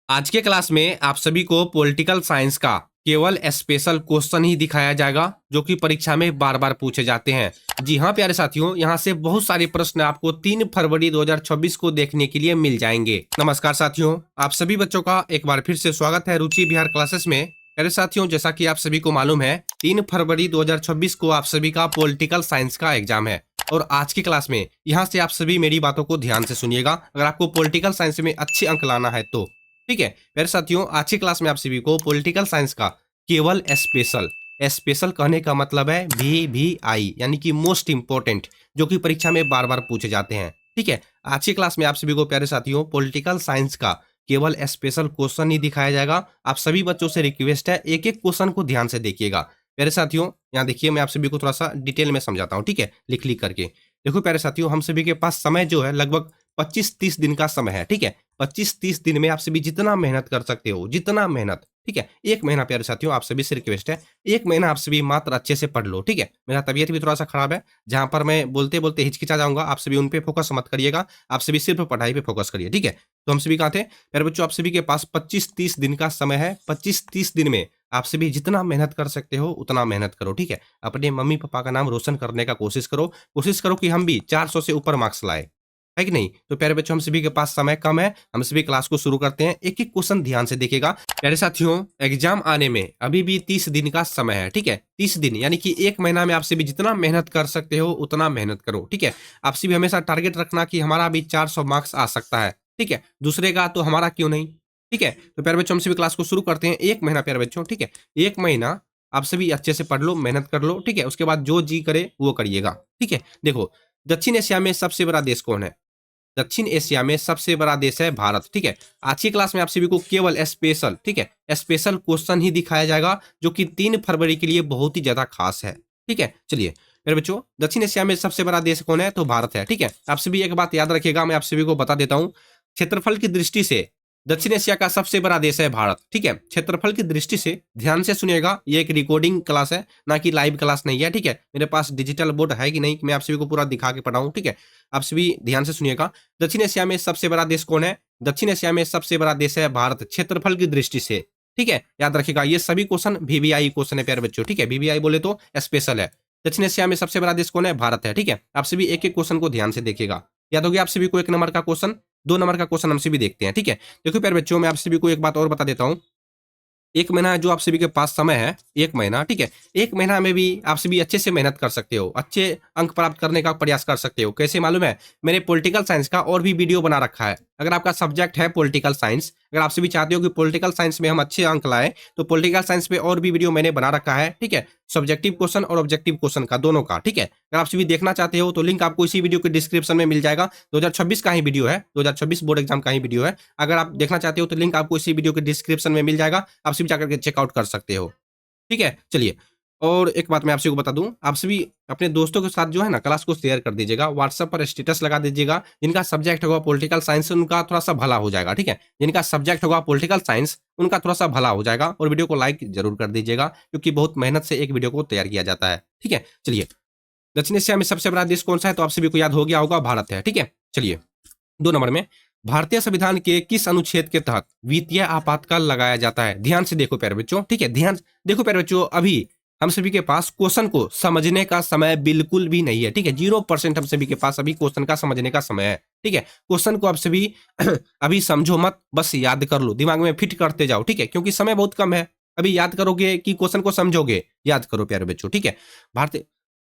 आज के क्लास में आप सभी को पॉलिटिकल साइंस का केवल स्पेशल क्वेश्चन ही दिखाया जाएगा जो कि परीक्षा में बार बार पूछे जाते हैं। जी हाँ प्यारे साथियों, यहाँ से बहुत सारे प्रश्न आपको 3 फरवरी 2026 को देखने के लिए मिल जाएंगे। नमस्कार साथियों, आप सभी बच्चों का एक बार फिर से स्वागत है रुचि बिहार क्लासेस में। प्यारे साथियों, जैसा कि आप सभी को मालूम है 3 फरवरी 2026 को आप सभी का पॉलिटिकल साइंस का एग्जाम है। और आज की क्लास में यहाँ से आप सभी मेरी बातों को ध्यान से सुनिएगा अगर आपको पॉलिटिकल साइंस में अच्छे अंक लाना है तो। ठीक है मेरे साथियों, आज की क्लास में आप सभी को पॉलिटिकल साइंस का केवल स्पेशल स्पेशल कहने का मतलब है VVI यानी कि मोस्ट इंपोर्टेंट, जो कि परीक्षा में बार बार पूछे जाते हैं। ठीक है, आज की क्लास में आप सभी को प्यारे साथियों पॉलिटिकल साइंस का केवल स्पेशल क्वेश्चन ही दिखाया जाएगा। आप सभी बच्चों से रिक्वेस्ट है एक एक क्वेश्चन को ध्यान से देखिएगा। प्यारे साथियों यहाँ देखिए, मैं आप सभी को थोड़ा सा डिटेल में समझाता हूँ। ठीक है, लिख लिख करके देखो प्यारे साथियों, हम सभी के पास समय जो है लगभग 25-30 दिन का समय है। ठीक है, 25-30 दिन में आप सभी जितना मेहनत कर सकते हो, जितना मेहनत। ठीक है, एक महीना प्यारे साथियों आप सभी से रिक्वेस्ट है, एक महीना आप सभी मात्र अच्छे से पढ़ लो। ठीक है, मेरा तबीयत भी थोड़ा सा खराब है, जहां पर मैं बोलते बोलते हिचकिचा जाऊंगा, आप सभी उन पे फोकस मत करिएगा, आप सभी सिर्फ पढ़ाई पे फोकस करिए। ठीक है, तो हम सभी कहाँ थे प्यारे बच्चों, आप सभी के पास 25-30 दिन का समय है। 25-30 दिन में आप सभी जितना मेहनत कर सकते हो उतना मेहनत करो। ठीक है, अपने मम्मी पापा का नाम रोशन करने का कोशिश करो कि हम भी 400 से ऊपर मार्क्स लाए, है कि नहीं। तो प्यारे बच्चों, हम सभी के पास समय कम है, हम सभी क्लास को शुरू करते हैं। एक एक क्वेश्चन ध्यान से देखिएगा। प्यारे साथियों, एग्जाम आने में अभी भी 30 दिन का समय है। ठीक है, 30 दिन यानी कि एक महीना में आप सभी जितना मेहनत कर सकते हो उतना मेहनत करो। ठीक है, आप सभी हमेशा टारगेट रखना कि हमारा भी 400 मार्क्स आ सकता है। ठीक है, दूसरे का तो हमारा क्यों नहीं। ठीक है, तो प्यारे बच्चों हम सभी क्लास को शुरू करते हैं। एक महीना प्यारे बच्चों, ठीक है, एक महीना आप सभी अच्छे से पढ़ लो, मेहनत कर लो। ठीक है, उसके बाद जो जी करे वो करिएगा। ठीक है, देखो दक्षिण एशिया में सबसे बड़ा देश कौन है? दक्षिण एशिया में सबसे बड़ा देश है भारत। ठीक है, आज की क्लास में आप सभी को केवल स्पेशल, ठीक है, स्पेशल क्वेश्चन ही दिखाया जाएगा जो कि 3 फरवरी के लिए बहुत ही ज्यादा खास है। ठीक है, चलिए मेरे बच्चों, दक्षिण एशिया में सबसे बड़ा देश कौन है? तो भारत है। ठीक है, आप सभी एक बात याद रखिएगा, मैं आप सभी को बता देता हूं, क्षेत्रफल की दृष्टि से दक्षिण एशिया का सबसे बड़ा देश है भारत। ठीक है, क्षेत्रफल की दृष्टि से ध्यान से सुनिएगा, ये एक रिकॉर्डिंग क्लास है, ना कि लाइव क्लास नहीं है। ठीक है, मेरे पास डिजिटल बोर्ड है कि नहीं कि मैं आप सभी को पूरा दिखा के पढ़ाऊं। ठीक है, आप सभी ध्यान से सुनिएगा। दक्षिण एशिया में सबसे बड़ा देश कौन है? दक्षिण एशिया में सबसे बड़ा देश है भारत, क्षेत्रफल की दृष्टि से। ठीक है, याद रखिएगा, ये सभी क्वेश्चन VVI क्वेश्चन है प्यारे बच्चों। ठीक है, VVI बोले तो स्पेशल है। दक्षिण एशिया में सबसे बड़ा देश कौन है? भारत है। ठीक है, आप सभी एक एक क्वेश्चन को ध्यान से देखिएगा। याद हो गया आप सभी को? 1 नंबर का क्वेश्चन, 2 नंबर का क्वेश्चन हम सभी देखते हैं। ठीक है, देखो प्यारे बच्चों, मैं आप सभी को एक बात और बता देता हूँ। एक महीना जो आप सभी के पास समय है, एक महीना, ठीक है, एक महीना में भी आप सभी अच्छे से मेहनत कर सकते हो, अच्छे अंक प्राप्त करने का प्रयास कर सकते हो। कैसे मालूम है? मैंने पॉलिटिकल साइंस का और भी वीडियो बना रखा है। अगर आपका सब्जेक्ट है पॉलिटिकल साइंस, अगर आप सभी चाहते हो कि पॉलिटिकल साइंस में हम अच्छे अंक लाए, तो पॉलिटिकल साइंस पे और भी वीडियो मैंने बना रखा है। ठीक है, सब्जेक्टिव क्वेश्चन और ऑब्जेक्टिव क्वेश्चन का, दोनों का। ठीक है, अगर आप सभी देखना चाहते हो तो लिंक आपको इसी वीडियो के डिस्क्रिप्शन में मिल जाएगा। 2026 का ही वीडियो है, 2026 बोर्ड एग्जाम का ही वीडियो है। अगर आप देखना चाहते हो तो लिंक आपको इसी वीडियो के डिस्क्रिप्शन में मिल जाएगा, आप सभी जाकर के चेकआउट कर सकते हो। ठीक है, चलिए, और एक बात मैं आप सभी को बता दूं, आप सभी अपने दोस्तों के साथ जो है ना क्लास को शेयर कर दीजिएगा, व्हाट्सएप पर स्टेटस लगा दीजिएगा। जिनका सब्जेक्ट होगा पॉलिटिकल साइंस उनका थोड़ा सा भला हो जाएगा। ठीक है, जिनका सब्जेक्ट होगा पॉलिटिकल साइंस उनका थोड़ा सा भला हो जाएगा। और वीडियो को लाइक जरूर कर दीजिएगा, क्योंकि बहुत मेहनत से एक वीडियो को तैयार किया जाता है। ठीक है, चलिए, दक्षिण एशिया में सबसे बड़ा देश कौन सा है? तो आप सभी को याद हो गया होगा, भारत है। ठीक है, चलिए, 2 नंबर में, भारतीय संविधान के किस अनुच्छेद के तहत वित्तीय आपातकाल लगाया जाता है? ध्यान से देखो प्यारे बच्चों। ठीक है, ध्यान देखो प्यारे बच्चों, अभी हम सभी के पास क्वेश्चन को समझने का समय बिल्कुल भी नहीं है। ठीक है, 0% हम सभी के पास अभी क्वेश्चन का समझने का समय है। ठीक है, क्वेश्चन को आप सभी अभी समझो मत, बस याद कर लो, दिमाग में फिट करते जाओ। ठीक है, क्योंकि समय बहुत कम है। अभी याद करोगे कि क्वेश्चन को समझोगे? याद करो प्यारे बच्चों। ठीक है, भारतीय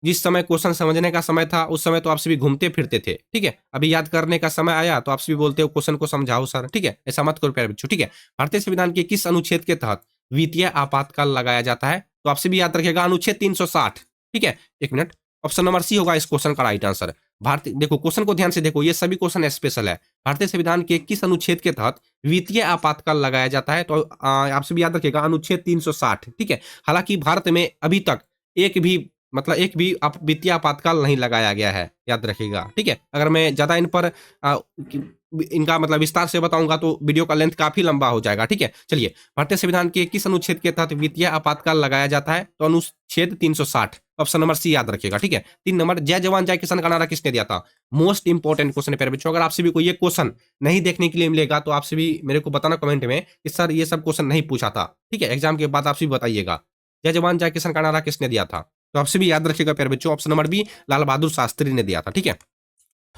जिस समय क्वेश्चन समझने का समय था उस समय तो आप सभी घूमते फिरते थे। ठीक है, अभी याद करने का समय आया तो आप सभी बोलते हो क्वेश्चन को समझाओ सर। ठीक है, ऐसा मत करो प्यारे बच्चों। ठीक है, भारतीय संविधान के किस अनुच्छेद के तहत वित्तीय आपातकाल लगाया जाता है? तो आप सभी याद रखिएगा, अनुच्छेद 360। ठीक है, एक मिनट, ऑप्शन नंबर सी होगा इस क्वेश्चन का राइट आंसर। भारतीय, देखो क्वेश्चन को ध्यान से देखो, ये सभी क्वेश्चन स्पेशल है। भारतीय संविधान के किस अनुच्छेद के तहत वित्तीय आपातकाल लगाया जाता है? तो आप सभी याद रखिएगा, अनुच्छेद 360। ठीक है, हालांकि भारत में अभी तक एक भी, मतलब एक भी वित्तीय आपातकाल नहीं लगाया गया है, याद रखिएगा। ठीक है, अगर मैं ज्यादा इन पर इनका मतलब विस्तार से बताऊंगा तो वीडियो का लेंथ काफी लंबा हो जाएगा। ठीक है, चलिए, भारतीय संविधान के किस अनुच्छेद के तहत वित्तीय आपातकाल लगाया जाता है? तो अनुच्छेद 360, ऑप्शन नंबर सी याद रखिएगा। ठीक है, 3 नंबर, जय जवान जय किसान का नारा किसने दिया था? मोस्ट इंपॉर्टेंट क्वेश्चन है प्यारे बच्चों। अगर आपसे भी कोई ये क्वेश्चन नहीं देखने के लिए मिलेगा तो आपसे भी मेरे को बताना कमेंट में कि सर ये सब क्वेश्चन नहीं पूछा था। ठीक है, एग्जाम के बाद आपसे भी बताइएगा जय जवान जय किसान का नारा किसने दिया था? तो आपसे भी याद रखिएगा प्यारे बच्चों, option number B Lal Bahadur Shastri ने दिया था। ठीक है,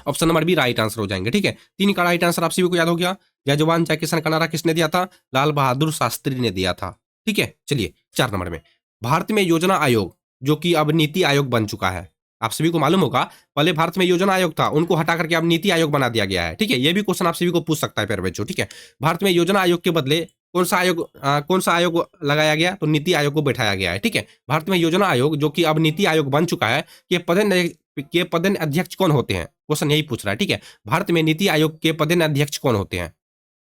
option number B right answer हो जाएंगे। ठीक है, 3 का राइट आंसर आप सभी को याद हो गया। जय जवान जय किसान का नारा किसने दिया था? लाल बहादुर शास्त्री ने दिया था। ठीक है, चलिए 4 नंबर में, भारत में योजना आयोग जो कि अब नीति आयोग बन चुका है, आप सभी को मालूम होगा पहले भारत में योजना आयोग था, उनको हटा करके अब नीति आयोग बना दिया गया है। ठीक है, ये भी क्वेश्चन आप सभी को पूछ सकता है प्यारे बच्चों। ठीक है, भारत में योजना आयोग के बदले कौन सा आयोग लगाया गया? तो नीति आयोग को बैठाया गया है। ठीक है, भारत में योजना आयोग जो कि अब नीति आयोग बन चुका है, के पदेन अध्यक्ष कौन होते हैं? क्वेश्चन यही पूछ रहा है। ठीक है, भारत में नीति आयोग के पदेन अध्यक्ष कौन होते हैं?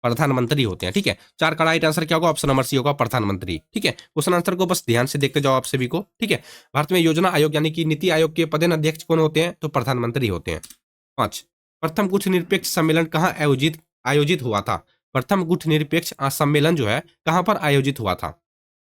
प्रधानमंत्री होते हैं। ठीक है, 4 का राइट आंसर क्या होगा? ऑप्शन नंबर सी होगा, प्रधानमंत्री। ठीक है, क्वेश्चन आंसर को बस ध्यान से देखते जाओ आप सभी को। ठीक है, भारत में योजना आयोग यानी कि नीति आयोग के पदेन अध्यक्ष कौन होते हैं? तो प्रधानमंत्री होते हैं। 5, प्रथम गुट निरपेक्ष सम्मेलन कहाँ आयोजित आयोजित हुआ था? प्रथम गुट निरपेक्ष सम्मेलन जो है कहाँ पर आयोजित हुआ था?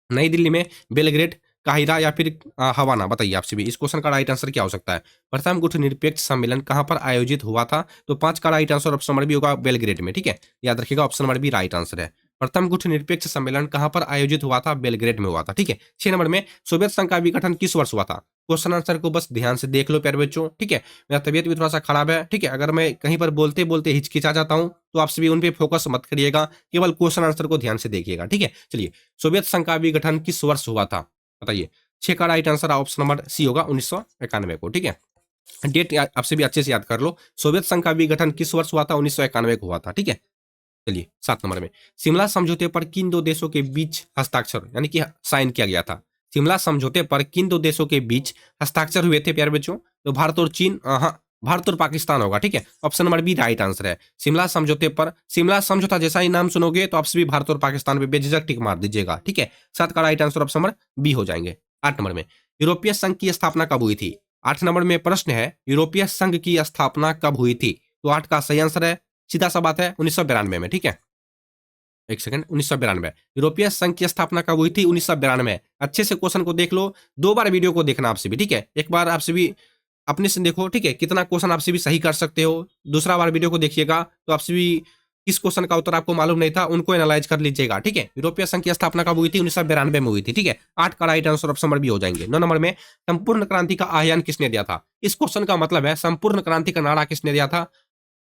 नई दिल्ली में, बेलग्रेड, काहिरा या फिर हवाना? बताइए आप सभी, इस क्वेश्चन का राइट आंसर क्या हो सकता है? प्रथम गुट निरपेक्ष सम्मेलन कहां पर आयोजित हुआ था? तो 5 का right answer option number B होगा, बेलग्रेड में। ठीक है, याद रखिएगा, option number B right answer है। प्रथम गुट निरपेक्ष सम्मेलन कहां पर आयोजित हुआ था? बेलग्रेड में हुआ था। ठीक है, 6 नंबर में, सोवियत संघ का विघटन किस वर्ष हुआ था? क्वेश्चन आंसर को बस ध्यान से देख लो प्यारे बच्चों। ठीक है, मेरा तबियत भी थोड़ा सा खराब है। ठीक है, अगर मैं कहीं पर बोलते बोलते हिचकिचा जाता हूं तो आप सभी उन पे फोकस मत करिएगा, केवल क्वेश्चन आंसर को ध्यान से देखिएगा। ठीक है, चलिए, सोवियत संघ का विघटन किस वर्ष हुआ था? बताइए। 6 का right answer option number C होगा, 1991 को। ठीक है, डेट आपसे भी अच्छे से याद कर लो, सोवियत संघ का विघटन किस वर्ष हुआ था? 1991 को हुआ था। ठीक है, चलिए 7 नंबर में, शिमला समझौते पर किन 2 देशों के बीच हस्ताक्षर यानी कि साइन किया गया था? शिमला समझौते पर किन 2 देशों के बीच हस्ताक्षर हुए थे प्यारे बच्चों? तो भारत और चीन, हाँ, भारत और पाकिस्तान होगा। ठीक है, option number B right answer है। शिमला समझौते पर, शिमला समझौता जैसा ही नाम सुनोगे तो आप सभी भारत और पाकिस्तान पे बेझिझक टिक मार दीजिएगा। ठीक है, 7 का right answer option number B हो जाएंगे। 8 नंबर में, यूरोपीय संघ की स्थापना कब हुई थी? 8 नंबर में प्रश्न है, यूरोपीय संघ की स्थापना कब हुई थी? तो 8 का सही आंसर है, सीधा सा बात है, 1992 में। ठीक है, एक सेकंड, 1992, यूरोपीय संघ की स्थापना कब हुई थी? 1992। अच्छे से क्वेश्चन को देख लो, 2 बार वीडियो को देखना आपसे भी। ठीक है, एक बार आपसे भी अपने से देखो। ठीक है, कितना क्वेश्चन आपसे भी सही कर सकते हो। दूसरा बार वीडियो को देखिएगा तो आपसे भी किस क्वेश्चन का उत्तर आपको मालूम नहीं था उनको एनालाइज कर लीजिएगा। ठीक है, यूरोपीय संघ की स्थापना कब हुई थी? 1992 में हुई थी। ठीक है, 8 का right answer option number B हो जाएंगे। 9 नंबर में, संपूर्ण क्रांति का आह्वान किसने दिया था? इस क्वेश्चन का मतलब है संपूर्ण क्रांति का नारा किसने दिया था?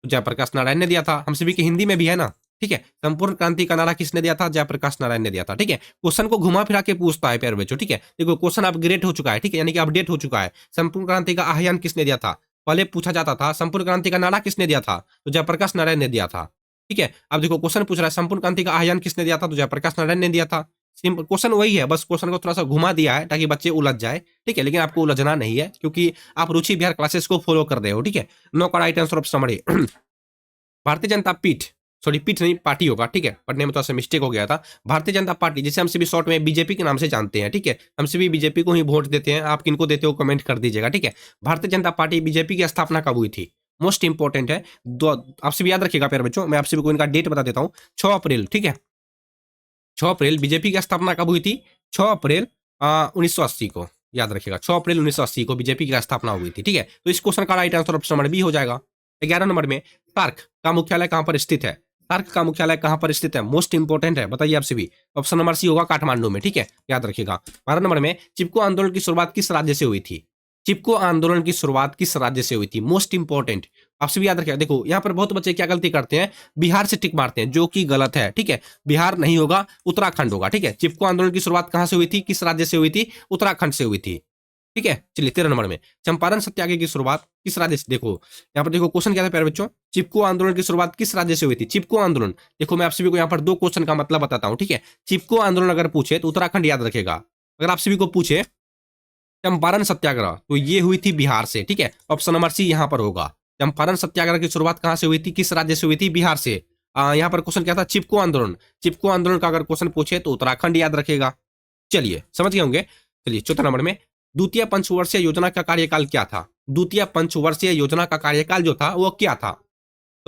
जयप्रकाश नारायण ने दिया था। हम सभी की हिंदी में भी है ना। ठीक है, संपूर्ण क्रांति का नारा किसने दिया था? जयप्रकाश नारायण ने दिया था। ठीक है, क्वेश्चन को घुमा फिरा के पूछता है प्यारे बच्चों। ठीक है, देखो क्वेश्चन अपग्रेड हो चुका है। ठीक है, यानी कि अपडेट हो चुका है। संपूर्ण क्रांति का आह्वान किसने दिया था? पहले पूछा जाता था संपूर्ण क्रांति का नारा किसने दिया था? तो जयप्रकाश नारायण ने दिया था। ठीक है, अब देखो क्वेश्चन पूछ रहा है संपूर्ण क्रांति का आह्वान किसने दिया था? तो जयप्रकाश नारायण ने दिया था। सिंपल क्वेश्चन वही है, बस क्वेश्चन को थोड़ा सा घुमा दिया है ताकि बच्चे उलझ जाए। ठीक है, लेकिन आपको उलझना नहीं है क्योंकि आप रुचि बिहार क्लासेस को फॉलो कर रहे हो। ठीक है, 9 का right answer option number A, Bharatiya Janata पीठ, सॉरी पीठ नहीं पार्टी होगा। ठीक है, पढ़ने में थोड़ा सा मिस्टेक हो गया था। भारतीय जनता पार्टी, जिसे हम सभी शॉर्ट में बीजेपी के नाम से जानते हैं। ठीक है, हम सभी बीजेपी को ही वोट देते हैं। आप किनको देते हो कमेंट कर दीजिएगा। ठीक है, भारतीय जनता पार्टी बीजेपी की स्थापना कब हुई थी? मोस्ट इंपॉर्टेंट है, आपसे भी याद रखिएगा प्यारे बच्चों। मैं आपसे भी कोई इनका डेट बता देता हूँ, 6 अप्रैल। ठीक है, 6 अप्रैल बीजेपी की स्थापना कब हुई थी? 6 अप्रैल 1980 को, याद रखिएगा, 6 अप्रैल 1980 को बीजेपी की स्थापना हुई थी। ठीक है, तो इस क्वेश्चन का right answer option number B हो जाएगा। 11 नंबर में, सार्क का मुख्यालय कहां पर स्थित है? सार्क का मुख्यालय कहां पर स्थित है? मोस्ट इंपोर्टेंट है, बताइए आपसे भी। ऑप्शन नंबर सी होगा, काठमांडू में। ठीक है, याद रखिएगा। 12 नंबर में, चिपको आंदोलन की शुरुआत किस राज्य से हुई थी? चिपको आंदोलन की शुरुआत किस राज्य से हुई थी? मोस्ट इंपोर्टेंट, आपसे भी याद रखिएगा। देखो यहाँ पर बहुत बच्चे क्या गलती करते हैं, बिहार से टिक मारते हैं, जो कि गलत है। ठीक है, बिहार नहीं होगा, उत्तराखंड होगा। ठीक है, चिपको आंदोलन की शुरुआत कहां से हुई थी? किस राज्य से हुई थी? उत्तराखंड से हुई थी। ठीक है, चलिए 13 नंबर में, चंपारण सत्याग्रह की शुरुआत किस राज्य से? देखो यहाँ पर देखो क्वेश्चन क्या था प्यारे बच्चों, चिपको आंदोलन की शुरुआत किस राज्य से हुई थी? चिपको आंदोलन, देखो मैं आप सभी को यहाँ पर 2 क्वेश्चन का मतलब बताता हूँ। ठीक है, चिपको आंदोलन अगर पूछे तो उत्तराखंड याद रखेगा। अगर आप सभी को पूछे चंपारण सत्याग्रह तो ये हुई थी बिहार से। ठीक है, ऑप्शन नंबर सी यहाँ पर होगा। चंपारण सत्याग्रह की शुरुआत कहां से हुई थी? किस राज्य से हुई थी? बिहार से। यहाँ पर क्वेश्चन क्या था? चिपको आंदोलन। चिपको आंदोलन का अगर क्वेश्चन पूछे तो उत्तराखंड याद रखेगा। चलिए समझ गए होंगे। चलिए 14 नंबर में, द्वितीय पंचवर्षीय योजना का कार्यकाल क्या था? द्वितीय पंचवर्षीय योजना का कार्यकाल जो था वो क्या था?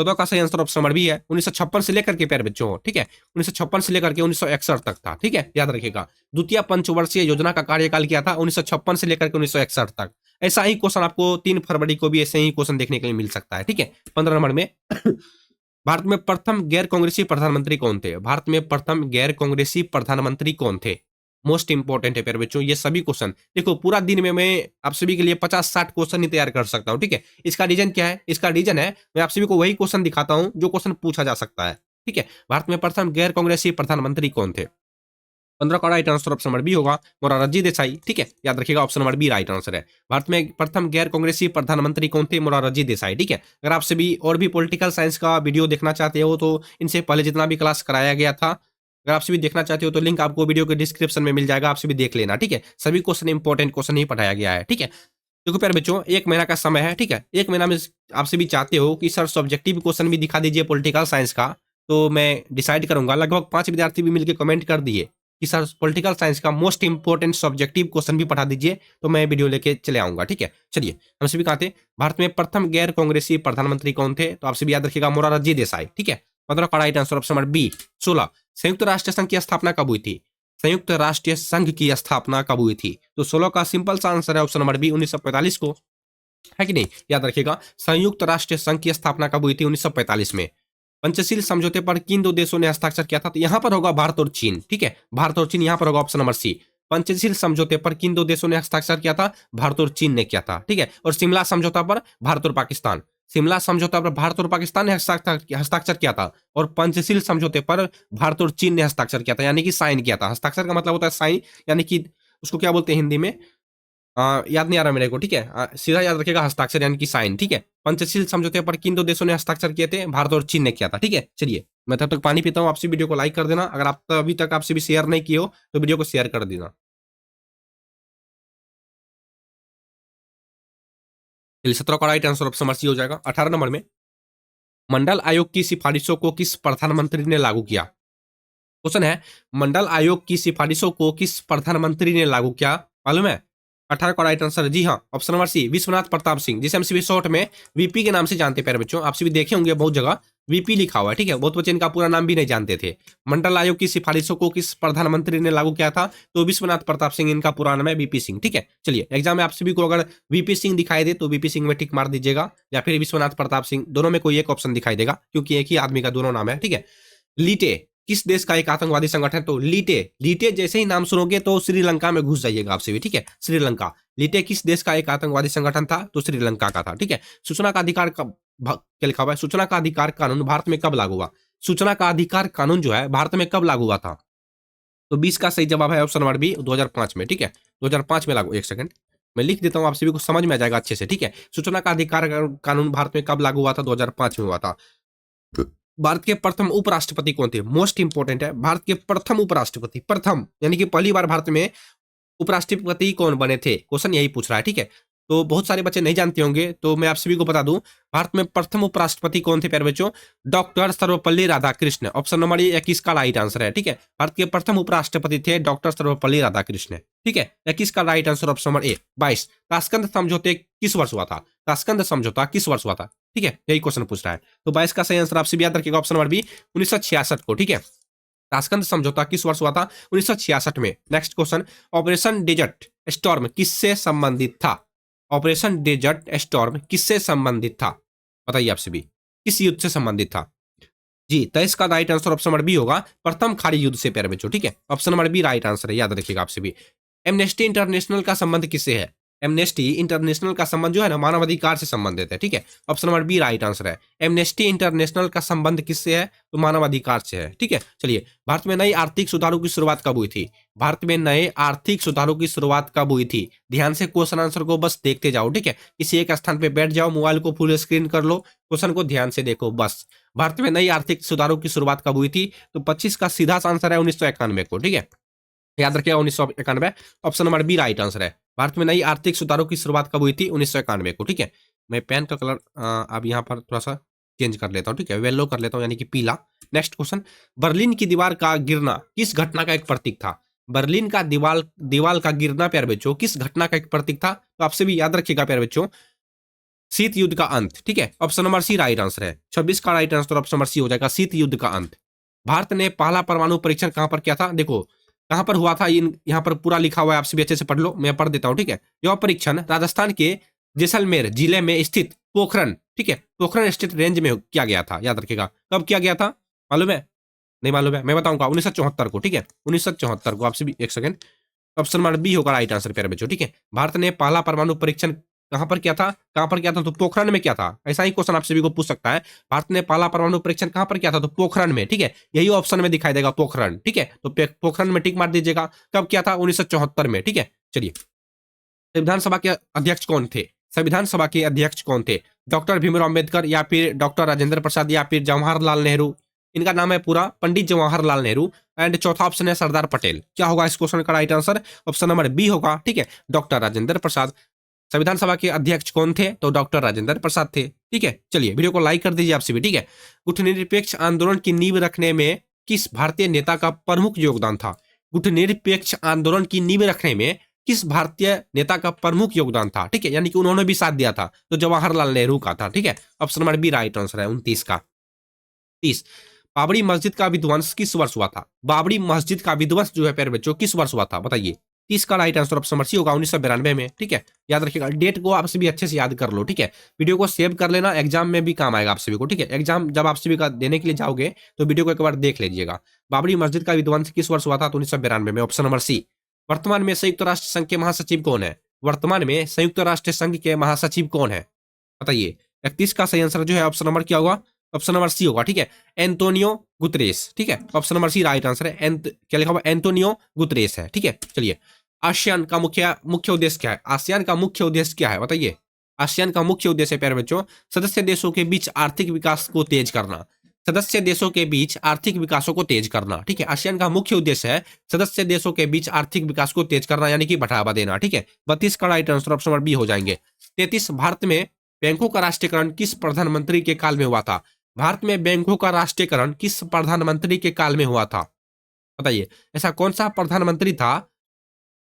14 का सही आंसर ऑप्शन नंबर बी है। 1956 से लेकर के प्यारे बच्चों, ठीक है, 1956 से लेकर के 1961 तक था, ठीक है, याद रखिएगा। द्वितीय पंचवर्षीय योजना का कार्यकाल क्या था? 1956 से लेकर के 1961 तक। ऐसा ही क्वेश्चन आपको 3 फरवरी को भी ऐसे ही क्वेश्चन देखने के लिए मिल सकता है, ठीक है। 15 नंबर में भारत में प्रथम गैर कांग्रेसी प्रधानमंत्री कौन थे? भारत में प्रथम गैर कांग्रेसी प्रधानमंत्री कौन थे? मोस्ट इंपॉर्टेंट है प्यारे बच्चों ये सभी क्वेश्चन। देखो पूरा दिन में मैं आप सभी के लिए 50-60 क्वेश्चन ही तैयार कर सकता हूं, ठीक है। इसका रीजन क्या है? इसका रीजन है मैं आप सभी को वही क्वेश्चन दिखाता हूं जो क्वेश्चन पूछा जा सकता है, ठीक है। भारत में प्रथम गैर कांग्रेसी प्रधानमंत्री कौन थे? 15 का right answer option number B होगा, मोरारजी देसाई, ठीक है, याद रखिएगा option number B right answer है। भारत में प्रथम गैर कांग्रेसी प्रधानमंत्री कौन थे? मोरारजी देसाई, ठीक है। अगर आप सभी और भी पॉलिटिकल साइंस का वीडियो देखना चाहते हो तो इनसे पहले जितना भी क्लास कराया गया था, अगर आप सभी देखना चाहते हो तो लिंक आपको वीडियो के डिस्क्रिप्शन में मिल जाएगा, आप सभी देख लेना, ठीक है। सभी क्वेश्चन इंपॉर्टेंट क्वेश्चन ही पढ़ाया गया है, ठीक है। देखो प्यारे बच्चों 1 महीना का समय है, ठीक है। 1 महीना में आप सभी चाहते हो कि सर सब्जेक्टिव क्वेश्चन भी दिखा दीजिए पॉलिटिकल साइंस का, तो मैं डिसाइड करूंगा। लगभग 5 विद्यार्थी भी मिलकर कमेंट कर दिए कि सर पॉलिटिकल साइंस का मोस्ट इंपॉर्टेंट सब्जेक्टिव क्वेश्चन भी पढ़ा दीजिए, तो मैं वीडियो लेके चले आऊंगा, ठीक है। चलिए हम सभी कहा थे भारत में प्रथम गैर कांग्रेसी प्रधानमंत्री कौन थे? तो आप सभी याद रखिएगा मोरारजी देसाई, ठीक है। 15 का right answer option number B. 16 संयुक्त राष्ट्र संघ की स्थापना कब हुई थी? संयुक्त राष्ट्र संघ की स्थापना कब हुई थी? तो 16 का सिंपल सा आंसर है ऑप्शन नंबर बी 1945 को, है कि नहीं? याद रखिएगा संयुक्त राष्ट्र संघ की स्थापना कब हुई थी? 1945 में। पंचशील समझौते पर किन 2 देशों ने हस्ताक्षर किया था? तो यहां पर होगा भारत और चीन, ठीक है। भारत और चीन यहां पर होगा ऑप्शन नंबर सी। पंचशील समझौते पर किन 2 देशों ने हस्ताक्षर किया था? भारत और चीन ने किया था, ठीक है। और शिमला समझौता पर भारत और पाकिस्तान, शिमला समझौता पर भारत और पाकिस्तान ने हस्ताक्षर किया था, और पंचशील समझौते पर भारत और चीन ने हस्ताक्षर किया था, यानी कि साइन किया था। हस्ताक्षर का मतलब होता है साइन, यानी कि उसको क्या बोलते हैं हिंदी में, याद नहीं आ रहा मेरे को, ठीक है। सीधा याद रखिएगा हस्ताक्षर यानी कि साइन, ठीक है। पंचशील समझौते पर किन 2 देशों ने हस्ताक्षर किए थे? भारत और चीन ने किया था, ठीक है। चलिए मैं तब तक पानी पीता हूँ, आपसे वीडियो को लाइक कर देना। अगर आप अभी तक आपसे भी शेयर नहीं किए हो तो वीडियो को शेयर कर देना। चलिए 17 का right answer option number C हो जाएगा। 18 नंबर में मंडल आयोग की सिफारिशों को किस प्रधानमंत्री ने लागू किया? क्वेश्चन है मंडल आयोग की सिफारिशों को किस प्रधानमंत्री ने लागू किया, मालूम है? 18 का राइट आंसर जी हाँ option number C Vishwanath Pratap Singh, जिसे हम सभी शॉर्ट में वीपी के नाम से जानते हैं प्यारे बच्चों। आप सभी देखे होंगे बहुत जगह वीपी लिखा हुआ है, ठीक है। बहुत बच्चे इनका पूरा नाम भी नहीं जानते थे। मंडल आयोग की सिफारिशों को किस प्रधानमंत्री ने लागू किया था? तो विश्वनाथ प्रताप सिंह इनका पूरा नाम है, वीपी सिंह, ठीक है। चलिए एग्जाम में आप सभी को अगर वीपी सिंह दिखाई दे तो वीपी सिंह में टिक मार दीजिएगा, या फिर विश्वनाथ प्रताप सिंह, दोनों में कोई एक ऑप्शन दिखाई देगा, क्योंकि एक ही आदमी का दोनों नाम है, ठीक है। लीटे किस देश का एक आतंकवादी संगठन? तो लीटे, लीटे जैसे ही नाम सुनोगे तो श्रीलंका में घुस जाइएगा आपसे भी, ठीक है। श्रीलंका, लीटे किस देश का एक आतंकवादी संगठन था? तो श्रीलंका का था, ठीक है। सूचना का अधिकार कब, क्या लिखा हुआ है? सूचना का अधिकार कानून भारत में कब लागू हुआ? सूचना का अधिकार कानून जो है भारत में कब लागू हुआ था? तो 20 का सही जवाब है ऑप्शन नंबर बी 2005 में, ठीक है। 2005 में लागू, एक सेकंड मैं लिख देता हूं, आप सभी को समझ में आ जाएगा अच्छे से, ठीक है। सूचना का अधिकार कानून भारत में कब लागू हुआ था? 2005 में हुआ था। भारत के प्रथम उपराष्ट्रपति कौन थे? मोस्ट इंपोर्टेंट है, भारत के प्रथम उपराष्ट्रपति, प्रथम यानी कि पहली बार भारत में उपराष्ट्रपति कौन बने थे? क्वेश्चन यही पूछ रहा है, ठीक है। तो बहुत सारे बच्चे नहीं जानते होंगे, तो मैं आप सभी को बता दूं भारत में प्रथम उपराष्ट्रपति कौन थे प्यारे बच्चों? Doctor Sarvepalli Radhakrishna, option number 21 का राइट आंसर है, ठीक है। भारत के प्रथम उपराष्ट्रपति थे डॉक्टर सर्वपल्ली राधाकृष्ण, ठीक है। 21 का right answer option number A. 22 Tashkent समझौते किस वर्ष हुआ था? ताशकंद समझौता किस वर्ष हुआ था, ठीक है, यही क्वेश्चन पूछ रहा है। तो 22 का सही आंसर आपसे भी याद रखिएगा ऑप्शन नंबर बी 1966 को, ठीक है। ताशकंद समझौता किस वर्ष हुआ था? 1966 में। Next question operation desert storm किससे संबंधित था? ऑपरेशन डेजर्ट स्टॉर्म किससे संबंधित था? बताइए आप सभी, किस युद्ध से संबंधित था? जी 23 का right answer option number B होगा, प्रथम खाड़ी युद्ध से प्यारे बच्चों, ठीक है। Option number B right answer है, याद रखिएगा आप सभी। एमनेस्टी इंटरनेशनल का संबंध किससे है? एमनेस्टी इंटरनेशनल का संबंध जो है ना मानवाधिकार से संबंधित है, ठीक है। Option number B right answer है। एमनेस्टी इंटरनेशनल का संबंध किससे है? तो मानवाधिकार से है, ठीक है। चलिए भारत में नई आर्थिक सुधारों की शुरुआत कब हुई थी? भारत में नए आर्थिक सुधारों की शुरुआत कब हुई थी? ध्यान से क्वेश्चन आंसर को बस देखते जाओ, ठीक है। किसी एक स्थान पे बैठ जाओ, मोबाइल को फुल स्क्रीन कर लो, क्वेश्चन को ध्यान से देखो बस। भारत में नई आर्थिक सुधारों की शुरुआत कब हुई थी? तो 25 का सीधा आंसर है 1991 को, ठीक है। याद रखिएगा 1991, option number B right answer है। भारत में नई आर्थिक सुधारों की शुरुआत कब हुई थी? 1991 को, ठीक है। मैं पेन का कलर अब यहाँ पर थोड़ा सा चेंज कर लेता हूँ, ठीक है, येलो कर लेता हूँ यानी कि पीला। नेक्स्ट क्वेश्चन बर्लिन की दीवार का गिरना किस घटना का एक प्रतीक था? बर्लिन का दीवार का गिरना प्यारे बच्चों किस घटना का एक प्रतीक था? तो आपसे भी याद रखिएगा प्यारे बच्चों शीत युद्ध का अंत। ठीक है, option number C right answer है। 26 का right answer option number C हो जाएगा, शीत युद्ध का अंत। भारत ने पहला परमाणु परीक्षण कहां पर किया था? देखो कहां पर हुआ था, यहाँ पर पूरा लिखा हुआ है, आपसे भी अच्छे से पढ़ लो, मैं पढ़ देता हूं। ठीक है, यह परीक्षण राजस्थान के जैसलमेर जिले में स्थित पोखरण, ठीक है, पोखरण स्टेट रेंज में किया गया था। याद रखिएगा, कब किया गया था मालूम है? नहीं मालूम है, मैं बताऊंगा, 1974 को। ठीक है, 1974 को। आपसे भी एक सेकंड, ऑप्शन नंबर बी होगा राइट आंसर प्यारे बच्चों। ठीक है, भारत ने पहला परमाणु परीक्षण कहां पर किया था? कहां पर किया था? तो पोखरण में किया था। ऐसा ही क्वेश्चन आपसे भी को पूछ सकता है, भारत ने पहला परमाणु परीक्षण कहां पर किया था? तो पोखरण में। ठीक है, यही ऑप्शन में दिखाई देगा, पोखरण। ठीक है, तो पोखरण में टिक मार दीजिएगा। कब किया था? 1974 में। ठीक है, चलिए, संविधान सभा के अध्यक्ष कौन थे? संविधान सभा के अध्यक्ष कौन थे? डॉक्टर भीमराव अम्बेडकर, या फिर डॉक्टर राजेंद्र प्रसाद, या फिर जवाहरलाल नेहरू? इनका नाम है पूरा पंडित जवाहरलाल नेहरू। एंड चौथा ऑप्शन है सरदार पटेल। क्या होगा इस क्वेश्चन का right answer? Option number B होगा। ठीक है, डॉक्टर राजेंद्र प्रसाद। संविधान सभा के अध्यक्ष कौन थे? तो डॉक्टर राजेंद्र प्रसाद थे। ठीक है, चलिए वीडियो को लाइक कर दीजिए आपसे भी। ठीक है, गुटनिरपेक्ष आंदोलन की नींव रखने में किस भारतीय नेता का प्रमुख योगदान था? गुटनिरपेक्ष आंदोलन की नींव रखने में किस भारतीय नेता का प्रमुख योगदान था? ठीक है, यानी कि उन्होंने भी साथ दिया था, तो जवाहरलाल नेहरू का था। ठीक है, option number B right answer है 29 का। 30, बाबरी मस्जिद का विध्वंस किस वर्ष हुआ था? बाबरी मस्जिद का विध्वंस जो है प्यारे बच्चों किस वर्ष हुआ था बताइए? 30 का right answer option number C होगा, 1992 में। ठीक है, याद रखिएगा, डेट को आपसे भी अच्छे से याद कर लो। ठीक है, वीडियो को सेव कर लेना, एग्जाम में भी काम आएगा आप सभी को। ठीक है, एग्जाम जब आप सभी का देने के लिए जाओगे तो वीडियो को एक बार देख लीजिएगा। बाबरी मस्जिद का विध्वंस किस वर्ष हुआ था? तो 1992 में, ऑप्शन नंबर सी। वर्तमान में संयुक्त राष्ट्र संघ के महासचिव कौन है? वर्तमान में संयुक्त राष्ट्र संघ के महासचिव कौन है बताइए? 31 का सही आंसर जो है ऑप्शन नंबर क्या होगा? ऑप्शन नंबर सी होगा। ठीक है, एंटोनियो गुतरेस। ठीक है, option number C right answer है। क्या लिखा हुआ? एंटोनियो गुतरेस है। ठीक है, चलिए, आसियान का मुख्य उद्देश्य क्या है? आसियान का मुख्य उद्देश्य क्या है बताइए? आसियान का मुख्य उद्देश्य प्यारे बच्चों, सदस्य देशों के बीच आर्थिक विकास को तेज करना। सदस्य देशों के बीच आर्थिक विकासों को तेज करना। ठीक है, आसियान का मुख्य उद्देश्य है सदस्य देशों के बीच आर्थिक विकास को तेज करना, यानी कि बढ़ावा देना। ठीक है, 32 का right answer option number B हो जाएंगे। 33, भारत में बैंकों का राष्ट्रीयकरण किस प्रधानमंत्री के काल में हुआ था? भारत में बैंकों का राष्ट्रीयकरण किस प्रधानमंत्री के काल में हुआ था बताइए? ऐसा कौन सा प्रधानमंत्री था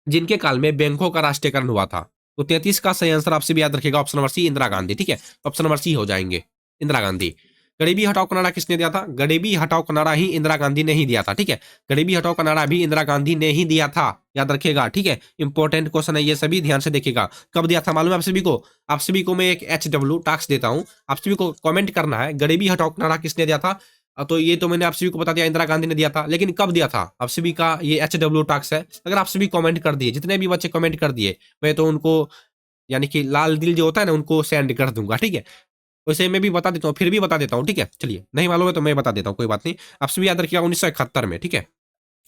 जिनके काल में बैंकों का राष्ट्रीयकरण हुआ था? तो 33 का सही आंसर आपसे भी याद रखिएगा, option number C Indira Gandhi. ठीक है, ऑप्शन नंबर सी हो जाएंगे, इंदिरा गांधी। गरीबी हटाओ का नारा किसने दिया था? गरीबी हटाओ का नारा ही इंदिरा गांधी ने ही दिया था। ठीक है, गरीबी हटाओ का नारा भी इंदिरा गांधी ने ही दिया था, याद रखिएगा। ठीक है, इंपॉर्टेंट क्वेश्चन है ये, सभी ध्यान से देखिएगा। कब दिया था मालूम है आप सभी को? आप सभी को मैं एक HW टास्क देता हूं, आप सभी को कमेंट करना है गरीबी हटाओ का नारा किसने दिया था। तो ये तो मैंने आप सभी को बता दिया, इंदिरा गांधी ने दिया था, लेकिन कब दिया था आप सभी का ये HW टास्क है। अगर आप सभी कमेंट कर दिए, जितने भी बच्चे कमेंट कर दिए, मैं तो उनको यानी कि लाल दिल जो होता है ना, उनको सेंड कर दूंगा। ठीक है, वैसे मैं भी बता देता हूँ, फिर भी बता देता हूँ। ठीक है, चलिए, नहीं मालूम है तो मैं बता देता हूँ, कोई बात नहीं। आप सभी याद रखिएगा, 1971 में। ठीक है,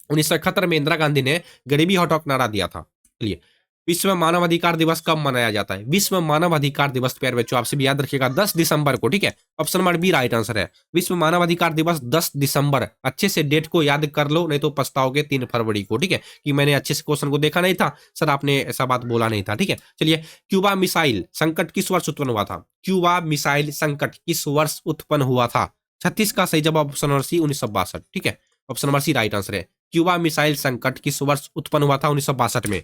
1971 में इंदिरा गांधी ने गरीबी हटाओ नारा दिया था। चलिए, विश्व मानवाधिकार दिवस कब मनाया जाता है? विश्व मानवाधिकार दिवस प्यारे बच्चों आपसे भी याद रखिएगा, 10 दिसंबर को। ठीक है, option number B right answer है। विश्व मानवाधिकार दिवस 10 दिसंबर। अच्छे से डेट को याद कर लो, नहीं तो पछताओगे 3 फरवरी को। ठीक है, कि मैंने अच्छे से क्वेश्चन को देखा नहीं था सर, आपने ऐसा बात बोला नहीं था। ठीक है, चलिए, क्यूबा मिसाइल संकट किस वर्ष उत्पन्न हुआ था? क्यूबा मिसाइल संकट किस वर्ष उत्पन्न हुआ था? 36 का सही जवाब ऑप्शन नंबर सी 1962। ठीक है, option number C right answer है। क्यूबा मिसाइल संकट किस वर्ष उत्पन्न हुआ था? 1962 में।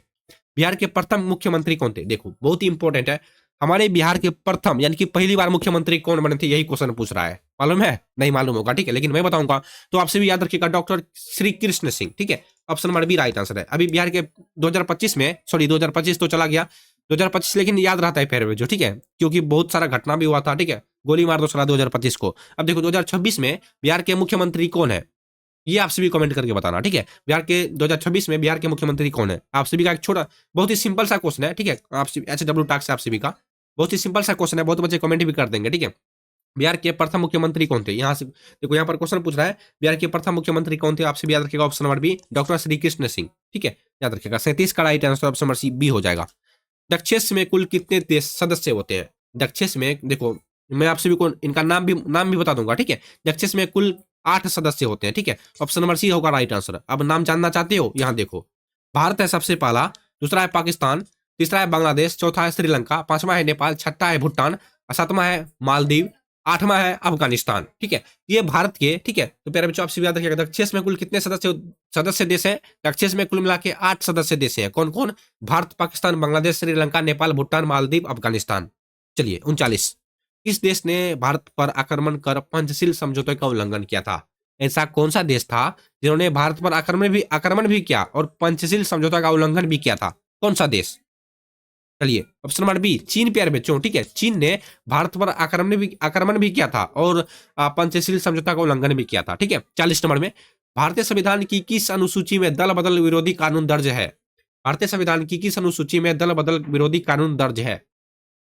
बिहार के प्रथम मुख्यमंत्री कौन थे? देखो बहुत ही इंपॉर्टेंट है, हमारे बिहार के प्रथम यानी कि पहली बार मुख्यमंत्री कौन बने थे, यही क्वेश्चन पूछ रहा है। मालूम है? नहीं मालूम होगा। ठीक है, लेकिन मैं बताऊंगा, तो आपसे भी याद रखिएगा, डॉक्टर श्री कृष्ण सिंह। ठीक है, option number B right answer है। अभी बिहार के 2025 में, सॉरी 2025 तो चला गया, 2025 लेकिन याद रहता है फिर जो। ठीक है, क्योंकि बहुत सारा घटना भी हुआ था। ठीक है, गोली मार दो साला 2025 को। अब देखो 2026 में बिहार के मुख्यमंत्री कौन है, ये आप सभी कमेंट करके बताना। ठीक है, बिहार के 2026 में बिहार के मुख्यमंत्री कौन है? आप सभी का एक छोटा बहुत ही सिंपल सा क्वेश्चन है। ठीक है, आप HW टास्क है आप सभी का, बहुत ही सिंपल सा क्वेश्चन है, बहुत बच्चे कमेंट भी कर देंगे। ठीक है, बिहार के प्रथम मुख्यमंत्री कौन थे? यहाँ से देखो, यहाँ पर क्वेश्चन पूछ रहा है बिहार के प्रथम मुख्यमंत्री कौन थे, आपसे भी याद रखिएगा, option number B doctor Shri Krishna Singh. ठीक है, याद रखिएगा। 37 का right answer option number C B हो जाएगा। दक्षेस में कुल कितने देश सदस्य होते हैं? दक्षेस में देखो, मैं आप सभी को इनका नाम भी बता दूंगा। ठीक है, दक्षेस में कुल 8 सदस्य होते हैं। ठीक है, ऑप्शन नंबर सी होगा राइट आंसर। अब नाम जानना चाहते हो? यहाँ देखो, भारत है सबसे पहला, दूसरा है पाकिस्तान, तीसरा है बांग्लादेश, चौथा है श्रीलंका, पांचवा है नेपाल, छठा है भूटान, सातवां है मालदीव, आठवां है अफगानिस्तान। ठीक है, ये भारत के। ठीक है, तो प्यारे बच्चों आपसे याद रखिएगा, दक्षेस में कुल कितने सदस्य देश है? दक्षेस में कुल मिला के 8 सदस्य देश हैं। कौन कौन? भारत, पाकिस्तान, बांग्लादेश, श्रीलंका, नेपाल, भूटान, मालदीव, अफगानिस्तान। चलिए 39। किस देश ने भारत पर आक्रमण कर पंचशील समझौते का उल्लंघन किया था? ऐसा कौन सा देश था जिन्होंने भारत पर आक्रमण भी किया और पंचशील समझौता का उल्लंघन भी किया था? कौन सा देश? चलिए ऑप्शन नंबर बी, चीन प्यारे बच्चों। ठीक है, चीन ने भारत पर आक्रमण भी किया था और पंचशील समझौता का उल्लंघन भी किया था। ठीक है, 40 नंबर में भारतीय संविधान की किस अनुसूची में दल बदल विरोधी कानून दर्ज है? भारतीय संविधान की किस अनुसूची में दल बदल विरोधी कानून दर्ज है?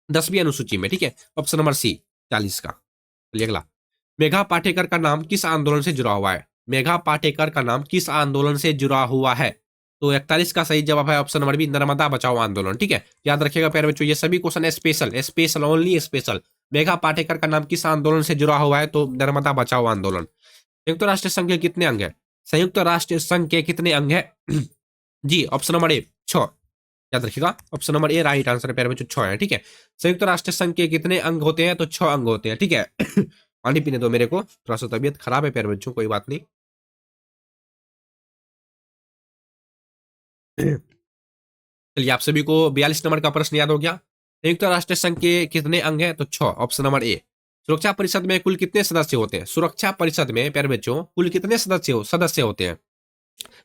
10वीं अनुसूची में। ठीक है, ऑप्शन नंबर सी 40 का। चलिए अगला, मेघा पाटेकर का नाम किस आंदोलन से जुड़ा हुआ है? मेघा पाटेकर का नाम किस आंदोलन से जुड़ा हुआ है? तो 41 का सही जवाब है ऑप्शन नंबर बी, नर्मदा बचाओ आंदोलन। ठीक है, याद रखिएगा प्यारे बच्चों, ये सभी question special special only special. Megha Patekar का नाम किस आंदोलन से जुड़ा हुआ है? तो नर्मदा बचाओ आंदोलन। संयुक्त राष्ट्र संघ के कितने अंग है? संयुक्त राष्ट्र संघ के कितने अंग है? जी ऑप्शन नंबर ए 6। याद रखिएगा option number A right answer है प्यारे बच्चों, 6 है। ठीक है, संयुक्त राष्ट्र संघ के कितने अंग होते हैं? तो 6 अंग होते हैं। ठीक है पानी पीने दो मेरे को, थोड़ा सा तबीयत खराब है प्यारे बच्चों, कोई बात नहीं। चलिए आप सभी को 42 नंबर का प्रश्न याद हो गया। संयुक्त राष्ट्र संघ के कितने अंग हैं? तो 6, ऑप्शन नंबर ए। सुरक्षा परिषद में कुल कितने सदस्य होते हैं? सुरक्षा परिषद में प्यारे बच्चों कुल कितने सदस्य होते हैं?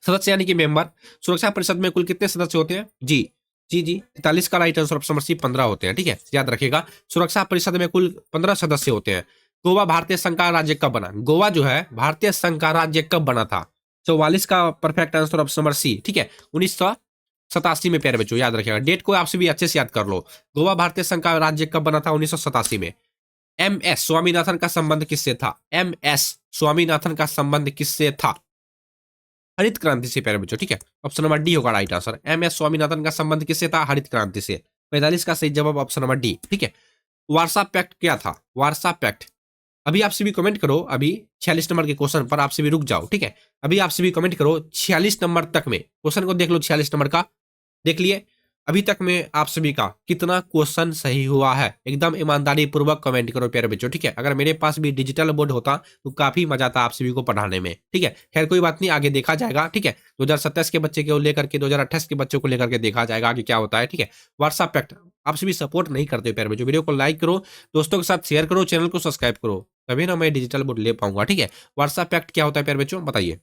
सदस्य यानी कि मेंबर। सुरक्षा परिषद में कुल कितने सदस्य होते हैं? जी जी जी 43 का right answer option number C 15 होते हैं। ठीक है, याद रखिएगा सुरक्षा परिषद में कुल 15 सदस्य होते हैं। गोवा भारतीय संघ का राज्य कब बना? गोवा जो है भारतीय संघ का राज्य कब बना था? 44 का perfect answer option number C. ठीक है, 1987 में प्यारे बच्चों, याद रखिएगा डेट को आपसे भी अच्छे से याद कर लो। गोवा भारतीय संघ का राज्य कब बना था? 1987 में। एम एस स्वामीनाथन का संबंध किससे था? एम एस स्वामीनाथन का संबंध किससे था? हरित क्रांति से प्यारे बच्चों। ठीक है, ऑप्शन नंबर डी होगा right answer. M S Swaminathan का संबंध किससे था? हरित क्रांति से। 45 का सही जवाब ऑप्शन नंबर डी। ठीक है, वार्सा पैक्ट क्या था? Warsaw Pact. अभी आपसे भी कमेंट करो, अभी 46 नंबर के क्वेश्चन पर आपसे भी रुक जाओ। ठीक है, अभी आपसे भी कमेंट करो 46 नंबर तक में, क्वेश्चन को देख लो 46 नंबर का, देख लिए अभी तक में आप सभी का कितना क्वेश्चन सही हुआ है? एकदम ईमानदारी पूर्वक कमेंट करो प्यारे बच्चों। ठीक है, अगर मेरे पास भी डिजिटल बोर्ड होता तो काफी मजा आता आप सभी को पढ़ाने में। ठीक है, खैर कोई बात नहीं, आगे देखा जाएगा। ठीक है, 2027 के बच्चे को लेकर के 2028 के बच्चों को लेकर के देखा जाएगा आगे क्या होता है। ठीक है, व्हाट्सएप पैक्ट आप सभी सपोर्ट नहीं करते प्यारे बच्चों, वीडियो को लाइक करो, दोस्तों के साथ शेयर करो, चैनल को सब्सक्राइब करो, तभी ना मैं डिजिटल बोर्ड ले पाऊंगा। ठीक है, व्हाट्सएप पैक्ट क्या होता है प्यारे बच्चों बताइए?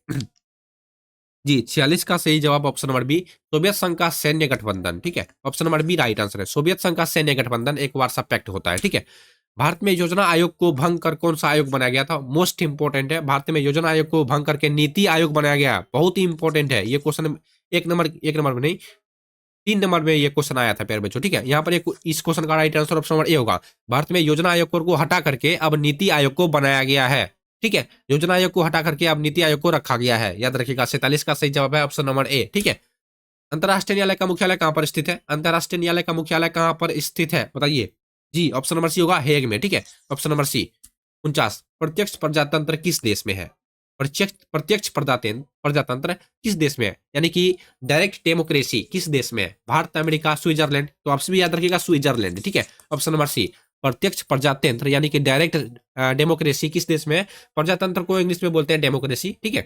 जी 46 का सही जवाब ऑप्शन नंबर बी, सोवियत संघ का सैन्य गठबंधन। ठीक है, option number B right answer है। सोवियत संघ का सैन्य गठबंधन एक वार्षा पैक्ट होता है। ठीक है, भारत में योजना आयोग को भंग कर कौन सा आयोग बनाया गया था? मोस्ट इंपोर्टेंट है, भारत में योजना आयोग को भंग करके नीति आयोग बनाया गया, बहुत ही इंपॉर्टेंट है ये क्वेश्चन। एक नंबर में नहीं, 3 नंबर में ये क्वेश्चन आया था प्यारे बच्चों। ठीक है, यहाँ पर एक इस क्वेश्चन का right answer option number A होगा। भारत में योजना आयोग को हटा करके अब नीति आयोग को बनाया गया है। ठीक है, योजना आयोग को हटा करके अब नीति आयोग को रखा गया है, याद रखिएगा। 47 का सही जवाब है ऑप्शन नंबर ए। ठीक है, अंतर्राष्ट्रीय न्यायालय का मुख्यालय कहां पर स्थित है? अंतर्राष्ट्रीय न्यायालय का मुख्यालय कहां पर स्थित है बताइए? जी ऑप्शन नंबर सी होगा हेग में। ठीक है, ऑप्शन नंबर सी। 49, प्रत्यक्ष प्रजातंत्र किस देश में है? प्रत्यक्ष प्रजातंत्र किस देश में है, यानी कि डायरेक्ट डेमोक्रेसी किस देश में है? Bharat, America, Switzerland. तो आप सभी याद रखिएगा स्विट्जरलैंड। ठीक है, ऑप्शन नंबर सी। प्रत्यक्ष प्रजातंत्र यानी कि डायरेक्ट डेमोक्रेसी किस देश में है? प्रजातंत्र को इंग्लिश में बोलते हैं डेमोक्रेसी। ठीक है,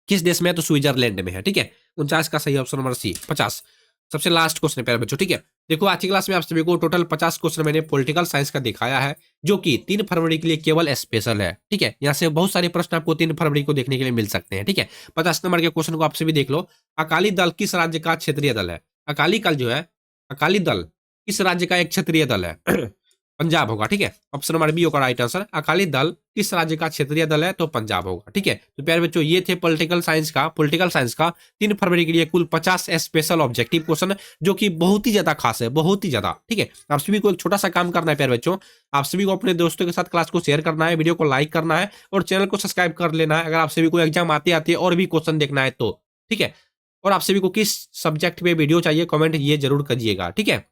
किस देश में है? तो स्विट्जरलैंड में है। ठीक है, 49 का सही ऑप्शन नंबर सी। 50 सबसे लास्ट क्वेश्चन है प्यारे बच्चों। ठीक है, देखो आज की क्लास में आप सभी को टोटल 50 क्वेश्चन मैंने पॉलिटिकल साइंस का दिखाया है, जो कि 3 फरवरी के लिए केवल स्पेशल है। ठीक है, यहाँ से बहुत सारे प्रश्न आपको 3 फरवरी को देखने के लिए मिल सकते हैं। ठीक है, 50 नंबर के क्वेश्चन को आपसे भी देख लो। अकाली दल किस राज्य का क्षेत्रीय दल है? अकाली दल किस राज्य का एक क्षेत्रीय दल है? पंजाब होगा। ठीक है, ऑप्शन नंबर बी होगा राइट आंसर। अकाली दल किस राज्य का क्षेत्रीय दल है? तो पंजाब होगा। ठीक है, तो प्यारे बच्चों ये थे पॉलिटिकल साइंस का 3 फरवरी के लिए कुल 50 स्पेशल ऑब्जेक्टिव क्वेश्चन, जो कि बहुत ही ज्यादा खास है, बहुत ही ज्यादा। ठीक है, आप सभी को एक छोटा सा काम करना है प्यारे बच्चों, आप सभी को अपने दोस्तों के साथ क्लास को शेयर करना है, वीडियो को लाइक करना है और चैनल को सब्सक्राइब कर लेना है, अगर आप सभी को एग्जाम आते आते और भी क्वेश्चन देखना है तो। ठीक है, और आप सभी को किस सब्जेक्ट में वीडियो चाहिए कमेंट ये जरूर करिएगा। ठीक है,